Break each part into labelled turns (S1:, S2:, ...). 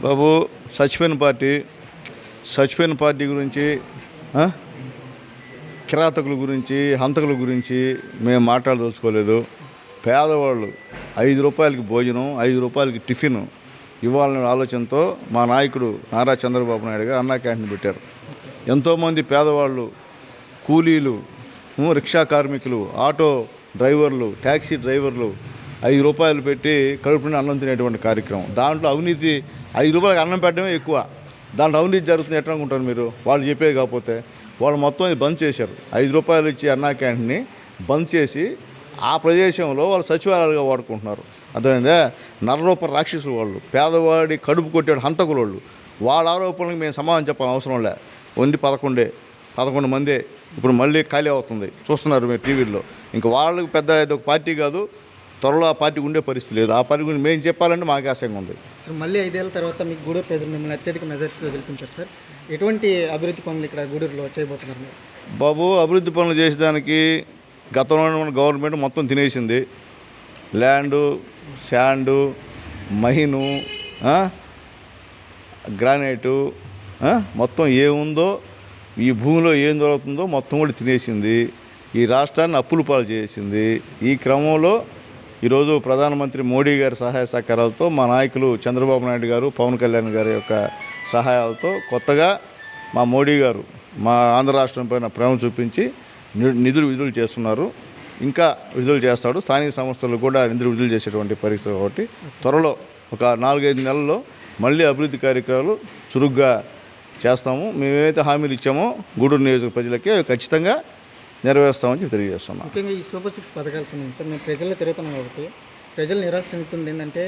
S1: బాబు, చచ్చిపోయిన పార్టీ గురించి, కిరాతకుల గురించి, హంతకుల గురించి మేము మాట్లాడదలుచుకోలేదు. పేదవాళ్ళు 5 రూపాయలకి భోజనం, 5 రూపాయలకి టిఫిన్ ఇవ్వాలనే ఆలోచనతో మా నాయకుడు నారా చంద్రబాబు నాయుడు గారు అన్నా క్యాంటీన్ పెట్టారు. ఎంతోమంది పేదవాళ్ళు, కూలీలు, రిక్షా కార్మికులు, ఆటో డ్రైవర్లు, ట్యాక్సీ డ్రైవర్లు 5 రూపాయలు పెట్టి కడుపు నుండి అన్నం తినేటువంటి కార్యక్రమం. దాంట్లో అవినీతి, 5 రూపాయలకి అన్నం పెట్టడమే ఎక్కువ. దాంట్లో అవినీతి జరుగుతుంది ఎట్లా అనుకుంటారు మీరు? వాళ్ళు చెప్పేది కాకపోతే వాళ్ళు మొత్తం ఇది బంద్ చేశారు. 5 రూపాయలు ఇచ్చి అన్నా క్యాంటీన్ని బంద్ చేసి ఆ ప్రదేశంలో వాళ్ళు సచివాలయాలుగా వాడుకుంటున్నారు. అర్థమైందా? నరరూప రాక్షసులు వాళ్ళు, పేదవాడి కడుపు కొట్టాడు హంతకులు వాళ్ళు. వాళ్ళ ఆరోపణలకు మేము సమాధానం చెప్పాలని అవసరం లే. 11 మందే ఇప్పుడు మళ్ళీ ఖాళీ అవుతుంది, చూస్తున్నారు మీరు టీవీల్లో. ఇంకా వాళ్ళకి పెద్ద ఇదొక పార్టీ కాదు, త్వరలో ఆ పార్టీ ఉండే పరిస్థితి లేదు. ఆ పార్టీ గురించి మేము చెప్పాలంటే మాకు ఆశంగా ఉంది.
S2: సార్, మళ్ళీ 5 ఏళ్ళ తర్వాత మీకు గూడూరు ప్రజలు మిమ్మల్ని అత్యధిక మెజార్టీతో గెలిపించారు సార్. ఎటువంటి అభివృద్ధి పనులు ఇక్కడ గూడూరులో చేయబోతున్నారు మీరు?
S1: బాబు, అభివృద్ధి పనులు చేసేదానికి గతంలో ఉన్న గవర్నమెంట్ మొత్తం తినేసింది. ల్యాండు, శాండు, మహిను, గ్రానైటు, మొత్తం ఏముందో ఈ భూమిలో ఏం దొరుకుతుందో మొత్తం కూడా తినేసింది. ఈ రాష్ట్రాన్ని అప్పుల పాలు చేసింది. ఈ క్రమంలో ఈరోజు ప్రధానమంత్రి మోడీ గారి సహాయ సహకారాలతో, మా నాయకులు చంద్రబాబు నాయుడు గారు, పవన్ కళ్యాణ్ గారి యొక్క సహాయాలతో కొత్తగా మా మోడీ గారు మా ఆంధ్ర రాష్ట్రం పైన ప్రేమ చూపించి విడుదల చేస్తున్నారు. ఇంకా విడుదల చేస్తాడు. స్థానిక సంస్థలు కూడా నిధులు విడుదల చేసేటువంటి పరిస్థితి. కాబట్టి త్వరలో ఒక 4-5 నెలల్లో మళ్ళీ అభివృద్ధి కార్యక్రమాలు చురుగ్గా చేస్తాము. మేమేమైతే హామీలు ఇచ్చామో గూడూరు నియోజక ప్రజలకి ఖచ్చితంగా నెరవేరుస్తామని చెప్పి తెలియజేస్తున్నాం.
S2: ముఖ్యంగా ఈ సూపర్ 6 పథకాలు సంబంధించి సార్, మేము ప్రజల్లో తిరుగుతున్నాం కాబట్టి ప్రజలు నిరాశ చెందుతుంది. ఏంటంటే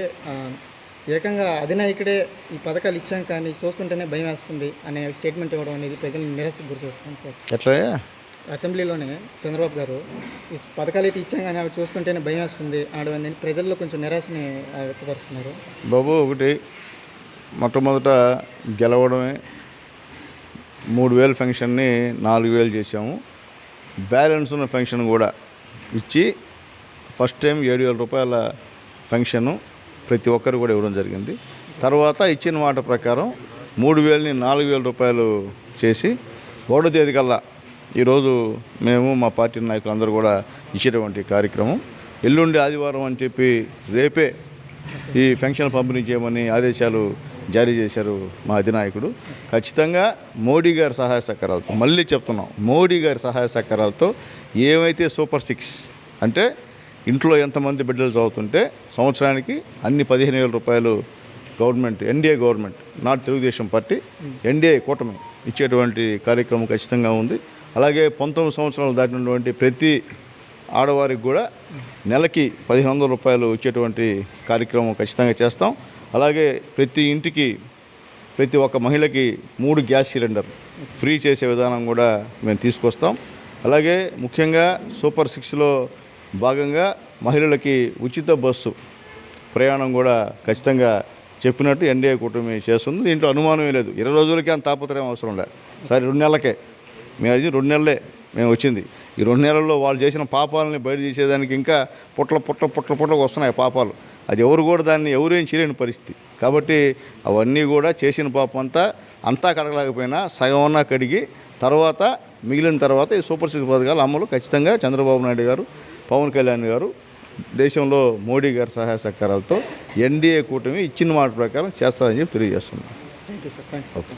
S2: ఏకంగా అధినాయకుడే ఈ పథకాలు ఇచ్చాం కానీ చూస్తుంటేనే భయం వేస్తుంది అనే స్టేట్మెంట్ ఇవ్వడం అనేది ప్రజలను నిరాశకు గురి చేస్తుంది సార్.
S1: ఎట్లా?
S2: అసెంబ్లీలోనే చంద్రబాబు గారు ఈ పథకాలు అయితే ఇచ్చాం కానీ అవి చూస్తుంటేనే భయం వేస్తుంది అనడం అనేది ప్రజల్లో కొంచెం నిరాశని వ్యక్తపరుస్తున్నారు.
S1: బాబు, ఒకటి మొట్టమొదట గెలవడమే 3,000 ఫంక్షన్ని 4,000 చేసాము. బ్యాలెన్స్ ఉన్న ఫంక్షన్ కూడా ఇచ్చి ఫస్ట్ టైం 7,000 రూపాయల ఫంక్షను ప్రతి ఒక్కరు కూడా ఇవ్వడం జరిగింది. తర్వాత ఇచ్చిన మాట ప్రకారం 3,000ని 4,000 రూపాయలు చేసి 1వ తేదీ కల్లా ఈరోజు మేము మా పార్టీ నాయకులు అందరూ కూడా ఇచ్చేటువంటి కార్యక్రమం. ఎల్లుండి ఆదివారం అని చెప్పి రేపే ఈ ఫంక్షన్ పంపిణీ చేయమని ఆదేశాలు జారీ చేశారు మా అధినాయకుడు. ఖచ్చితంగా మోడీ గారి సహాయ సహకారాలతో, మళ్ళీ చెప్తున్నాం, మోడీ గారి సహాయ సహకారాలతో ఏమైతే సూపర్ 6 అంటే ఇంట్లో ఎంతమంది బిడ్డలు చదువుతుంటే సంవత్సరానికి అన్ని 15,000 రూపాయలు government, NDA government, not Telugu Desam party, NDA కూటమి ఇచ్చేటువంటి కార్యక్రమం ఖచ్చితంగా ఉంది. అలాగే 19 సంవత్సరాలు దాటినటువంటి ప్రతి ఆడవారికి కూడా నెలకి 1,500 రూపాయలు ఇచ్చేటువంటి కార్యక్రమం ఖచ్చితంగా చేస్తాం. అలాగే ప్రతి ఇంటికి, ప్రతి ఒక్క మహిళకి 3 గ్యాస్ సిలిండర్ ఫ్రీ చేసే విధానం కూడా మేము తీసుకొస్తాం. అలాగే ముఖ్యంగా సూపర్ 6లో భాగంగా మహిళలకి ఉచిత బస్సు ప్రయాణం కూడా ఖచ్చితంగా చెప్పినట్టు ఎన్డీఏ కూటమి చేస్తుంది. దీంట్లో అనుమానమే లేదు. 20 రోజులకే అంత తాపత్రయం అవసరం లేదు. సరే, 2 నెలలకే మేము అది 2 నెలలే మేము వచ్చింది. ఈ 2 నెలల్లో వాళ్ళు చేసిన పాపాలని బయట తీసేదానికి ఇంకా పుట్ల వస్తున్నాయి పాపాలు. అది ఎవరు కూడా దాన్ని ఎవరేం చేయలేని పరిస్థితి. కాబట్టి అవన్నీ కూడా చేసిన పాపం అంతా కడగలేకపోయినా సగమన్నా కడిగి తర్వాత మిగిలిన తర్వాత ఈ సూపర్ 6 పథకాల అమలు ఖచ్చితంగా చంద్రబాబు నాయుడు గారు, పవన్ కళ్యాణ్ గారు, దేశంలో మోడీ గారి సహాయ సహకారాలతో ఎన్డీఏ కూటమి ఇచ్చిన మాట ప్రకారం చేస్తారని చెప్పి తెలియజేస్తున్నాం.
S2: Thank you sir. Thanks.
S1: Okay.